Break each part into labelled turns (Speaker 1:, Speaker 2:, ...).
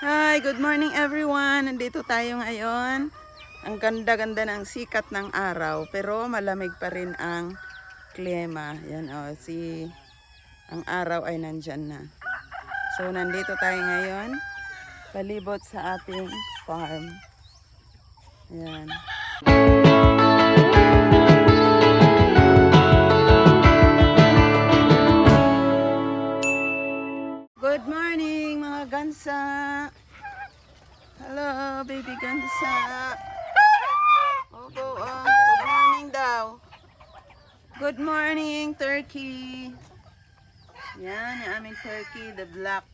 Speaker 1: Hi, good morning everyone. Nandito tayo ngayon. Ang ganda-ganda ng sikat ng araw, pero malamig pa rin ang klima. Yan ang araw ay nandyan na. So nandito tayo ngayon, palibot sa ating farm. Yan. Good morning mga gansa. Hello, baby gansa. Opo, good morning daw. Good morning, turkey. Yan, yung aming turkey, the black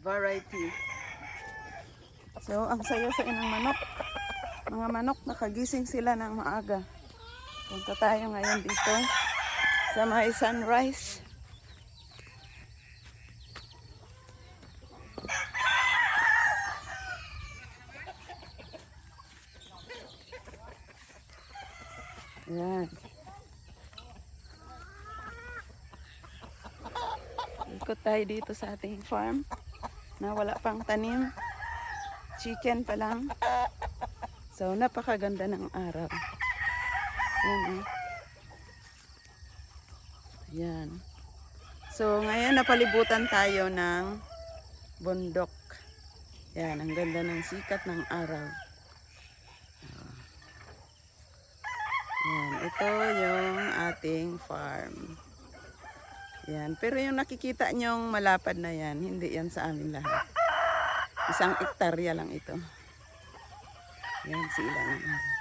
Speaker 1: variety. So, ang sayo-sayo ng manok. Mga manok, nakagising sila ng maaga. Punta tayo ngayon dito sa may sunrise. Yan. Ikot tayo dito sa ating farm na wala pang tanim. Chicken pa lang. So, napakaganda ng araw. Yan. Yan. So, ngayon napalibutan tayo ng bundok. Yan, ang ganda ng sikat ng araw. Yan, ito yung ating farm. Yan, pero yung nakikita nyong malapad na yan, hindi yan sa amin lahat. 1 hektarya lang ito. Yan sila ng araw.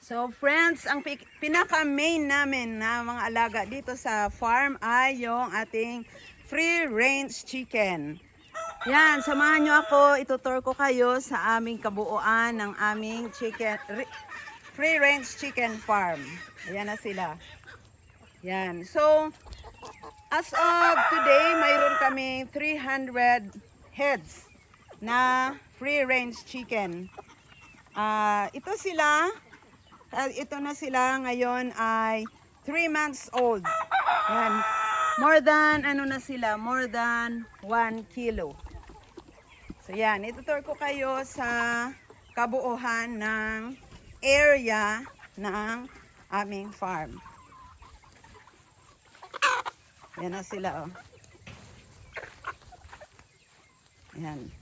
Speaker 1: So friends, ang pinaka-main namin na mga alaga dito sa farm ay yung ating free-range chicken. Yan, samahan nyo ako, itutur ko kayo sa aming kabuuan ng aming free-range chicken farm. Ayan na sila. Yan, so as of today, mayroon kami 300 heads na free-range chicken. Ito na sila ngayon ay 3 months old. Yan. More than 1 kilo. So yan, itutur ko kayo sa kabuuhan ng area ng aming farm. Yan na sila, oh. Yan.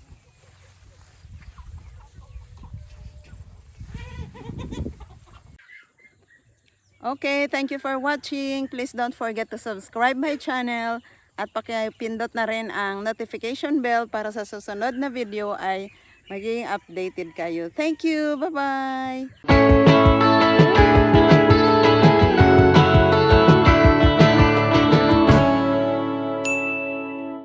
Speaker 1: Okay, thank you for watching. Please don't forget to subscribe my channel at pakipindot na rin ang notification bell para sa susunod na video ay magiging updated kayo. Thank you. Bye-bye.